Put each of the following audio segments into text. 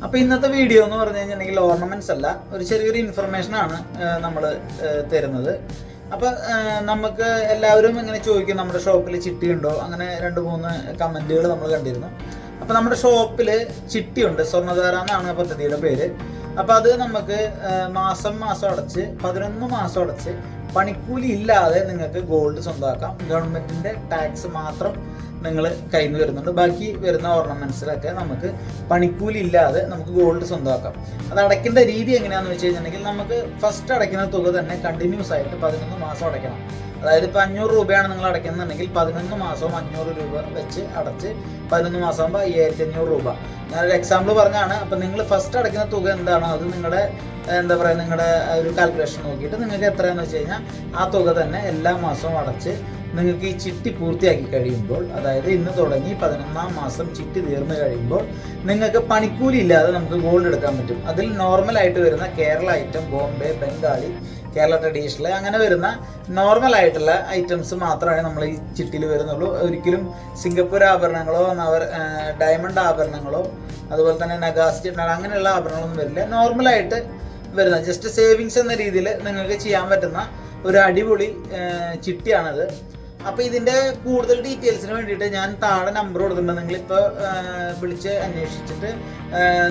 അപ്പോൾ ഇന്നത്തെ വീഡിയോ എന്ന് പറഞ്ഞു കഴിഞ്ഞിട്ടുണ്ടെങ്കിൽ ഓർണമെന്റ്സ് അല്ല, ഒരു ചെറിയൊരു ഇൻഫർമേഷൻ ആണ് നമ്മൾ തരുന്നത്. അപ്പോൾ നമുക്ക് എല്ലാവരും ഇങ്ങനെ ചോദിക്കും നമ്മുടെ ഷോപ്പിൽ ചിട്ടി ഉണ്ടോ, അങ്ങനെ 2-3 കമൻറ്റുകൾ നമ്മൾ കണ്ടിരുന്നു. അപ്പോൾ നമ്മുടെ ഷോപ്പിൽ ചിട്ടിയുണ്ട്, സ്വർണ്ണധാര എന്നാണ് പദ്ധതിയുടെ പേര്. അപ്പോൾ അത് നമുക്ക് മാസം അടച്ച് 11 മാസം അടച്ച് പണിക്കൂലി ഇല്ലാതെ നിങ്ങൾക്ക് ഗോൾഡ് സ്വന്തമാക്കാം. ഗവൺമെൻറ്റിൻ്റെ ടാക്സ് മാത്രം നിങ്ങൾ കയ്യിൽ നിന്ന് വരുന്നുണ്ട്. ബാക്കി വരുന്ന ഓർണമെൻറ്റ്സിലൊക്കെ നമുക്ക് പണിക്കൂലി ഇല്ലാതെ നമുക്ക് ഗോൾഡ് സ്വന്തമാക്കാം. അത് അടയ്ക്കേണ്ട രീതി എങ്ങനെയാണെന്ന് വെച്ച് കഴിഞ്ഞിട്ടുണ്ടെങ്കിൽ നമുക്ക് ഫസ്റ്റ് അടയ്ക്കുന്ന തുക തന്നെ കണ്ടിന്യൂസ് ആയിട്ട് 11 മാസം അടയ്ക്കണം. അതായത് ഇപ്പോൾ 500 രൂപയാണ് നിങ്ങൾ അടയ്ക്കുന്നുണ്ടെങ്കിൽ 11 മാസവും 500 രൂപ വെച്ച് അടച്ച് 11 മാസം ആകുമ്പോൾ 5500 രൂപ. ഞാനൊരു എക്സാമ്പിൾ പറഞ്ഞാണ്. അപ്പം നിങ്ങൾ ഫസ്റ്റ് അടയ്ക്കുന്ന തുക എന്താണോ അത് നിങ്ങളുടെ നിങ്ങളുടെ ഒരു കാൽക്കുലേഷൻ നോക്കിയിട്ട് നിങ്ങൾക്ക് എത്രയാണെന്ന് വെച്ച് കഴിഞ്ഞാൽ ആ തുക തന്നെ എല്ലാ മാസവും അടച്ച് നിങ്ങൾക്ക് ഈ ചിട്ടി പൂർത്തിയാക്കി കഴിയുമ്പോൾ, അതായത് ഇന്ന് തുടങ്ങി 11ാം മാസം ചിട്ടി തീർന്നു കഴിയുമ്പോൾ നിങ്ങൾക്ക് പണിക്കൂലി ഇല്ലാതെ നമുക്ക് ഗോൾഡ് എടുക്കാൻ പറ്റും. അതിൽ നോർമലായിട്ട് വരുന്ന കേരള ഐറ്റം, ബോംബെ, ബംഗാളി, കേരള ട്രഡീഷണൽ അങ്ങനെ വരുന്ന നോർമൽ ആയിട്ടുള്ള ഐറ്റംസ് മാത്രമേ നമ്മൾ ഈ ചിട്ടിയിൽ വരുന്നുള്ളൂ. ഒരിക്കലും സിംഗപ്പൂർ ആഭരണങ്ങളോ ഡയമണ്ട് ആഭരണങ്ങളോ അതുപോലെ തന്നെ നഗാസ് അങ്ങനെയുള്ള ആഭരണങ്ങളൊന്നും വരില്ല. നോർമലായിട്ട് വരുന്ന ജസ്റ്റ് സേവിങ്സ് എന്ന രീതിയിൽ നിങ്ങൾക്ക് ചെയ്യാൻ പറ്റുന്ന ഒരു അടിപൊളി ചിട്ടിയാണത്. അപ്പോൾ ഇതിൻ്റെ കൂടുതൽ ഡീറ്റെയിൽസിന് വേണ്ടിയിട്ട് ഞാൻ താഴെ നമ്പർ കൊടുത്തിട്ടുണ്ട്. നിങ്ങളിപ്പോൾ വിളിച്ച് അന്വേഷിച്ചിട്ട്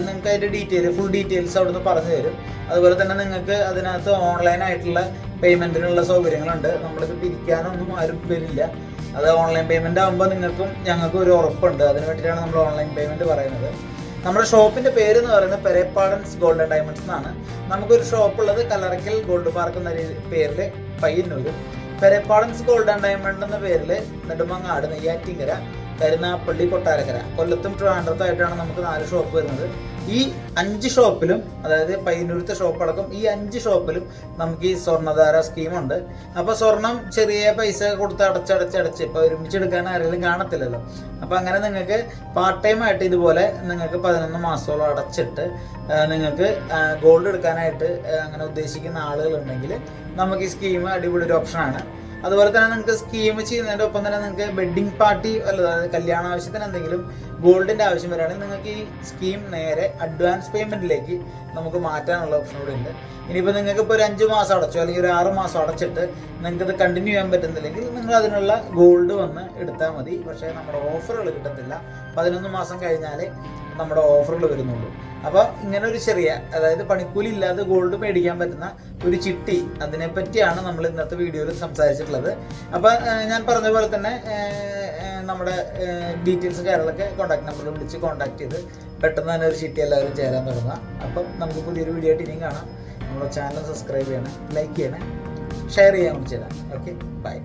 നിങ്ങൾക്ക് അതിൻ്റെ ഫുൾ ഡീറ്റെയിൽസ് അവിടെ നിന്ന് പറഞ്ഞു തരും. അതുപോലെ തന്നെ നിങ്ങൾക്ക് അതിനകത്ത് ഓൺലൈനായിട്ടുള്ള പേയ്മെൻറ്റിനുള്ള സൗകര്യങ്ങളുണ്ട്. നമ്മളിത് പിരിക്കാനൊന്നും ആരും വരില്ല. അത് ഓൺലൈൻ പേയ്മെൻ്റ് ആകുമ്പോൾ ഞങ്ങൾക്കും ഒരു ഉറപ്പുണ്ട്. അതിന് വേണ്ടിയിട്ടാണ് നമ്മൾ ഓൺലൈൻ പേയ്മെൻറ്റ് പറയുന്നത്. നമ്മുടെ ഷോപ്പിൻ്റെ പേര് എന്ന് പറയുന്നത് പെരേപ്പാടൻസ് ഗോൾഡ് ആൻഡ് ഡയമണ്ട്സ് എന്നാണ്. നമുക്കൊരു ഷോപ്പുള്ളത് കല്ലറയ്ക്കൽ ഗോൾഡ് പാർക്ക് എന്ന പേരിൽ പയ്യന്നൂരും, പെരേപ്പാടൻസ് ഗോൾഡ് ആൻഡ് ഡയമണ്ട് എന്ന പേരിൽ നെടുമങ്ങാട്, നെയ്യാറ്റിങ്കര, കരുനാപ്പള്ളി, കൊട്ടാരക്കര, കൊല്ലത്തും ട്രിവാൻഡ്രത്തായിട്ടാണ് നമുക്ക് 4 ഷോപ്പ് വരുന്നത്. ഈ 5 ഷോപ്പിലും, അതായത് പയ്യന്നൂരത്തെ ഷോപ്പടക്കം ഈ 5 ഷോപ്പിലും നമുക്ക് ഈ സ്വർണ്ണധാര സ്കീമുണ്ട്. അപ്പോൾ സ്വർണം ചെറിയ പൈസ കൊടുത്ത് അടച്ചടച്ച് ഇപ്പോൾ ഒരുമിച്ചെടുക്കാൻ ആരെങ്കിലും കാണത്തില്ലല്ലോ. അപ്പോൾ അങ്ങനെ നിങ്ങൾക്ക് പാർട്ട് ടൈം ആയിട്ട് ഇതുപോലെ നിങ്ങൾക്ക് 11 മാസത്തോളം അടച്ചിട്ട് നിങ്ങൾക്ക് ഗോൾഡ് എടുക്കാനായിട്ട് അങ്ങനെ ഉദ്ദേശിക്കുന്ന ആളുകളുണ്ടെങ്കിൽ നമുക്ക് ഈ സ്കീം അടിപൊളി ഒരു ഓപ്ഷനാണ്. അതുപോലെ തന്നെ നിങ്ങൾക്ക് സ്കീം ചെയ്യുന്നതിൻ്റെ ഒപ്പം തന്നെ നിങ്ങൾക്ക് വെഡ്ഡിംഗ് പാർട്ടി അതായത് കല്യാണ ആവശ്യത്തിന് എന്തെങ്കിലും ഗോൾഡിൻ്റെ ആവശ്യം വരികയാണെങ്കിൽ നിങ്ങൾക്ക് ഈ സ്കീം നേരെ അഡ്വാൻസ് പേയ്മെൻറ്റിലേക്ക് നമുക്ക് മാറ്റാനുള്ള ഓപ്ഷൻ കൂടെ ഉണ്ട്. ഇനിയിപ്പോൾ നിങ്ങൾക്ക് ഇപ്പോൾ ഒരു 5 മാസം അടച്ചോ അല്ലെങ്കിൽ ഒരു 6 മാസം അടച്ചിട്ട് നിങ്ങൾക്കത് കണ്ടിന്യൂ ചെയ്യാൻ പറ്റുന്നില്ലെങ്കിൽ നിങ്ങൾ അതിനുള്ള ഗോൾഡ് വന്ന് എടുത്താൽ മതി. പക്ഷേ നമ്മുടെ ഓഫറുകൾ കിട്ടത്തില്ല. 11 മാസം കഴിഞ്ഞാലേ നമ്മുടെ ഓഫറുകൾ വരുന്നുള്ളൂ. അപ്പോൾ ഇങ്ങനെ ഒരു ചെറിയ, അതായത് പണിക്കൂലി ഇല്ലാതെ ഗോൾഡ് മേടിക്കാൻ പറ്റുന്ന ഒരു ചിട്ടി, അതിനെപ്പറ്റിയാണ് നമ്മൾ ഇന്നത്തെ വീഡിയോയിൽ സംസാരിച്ചിട്ടുള്ളത്. അപ്പോൾ ഞാൻ പറഞ്ഞ പോലെ തന്നെ നമ്മുടെ ഡീറ്റെയിൽസ് കാര്യങ്ങളൊക്കെ കോൺടാക്ട് നമ്പറിൽ വിളിച്ച് കോൺടാക്ട് ചെയ്ത് പെട്ടെന്ന് തന്നെ ഒരു ചിട്ടി എല്ലാവരും ചേരാൻ തുടങ്ങുക. അപ്പം നമുക്ക് പുതിയൊരു വീഡിയോ ആയിട്ട് ഇനിയും കാണാം. നമ്മുടെ ചാനൽ സബ്സ്ക്രൈബ് ചെയ്യണം, ലൈക്ക് ചെയ്യണം, ഷെയർ ചെയ്യാൻ ചെയ്താൽ. Okay, by.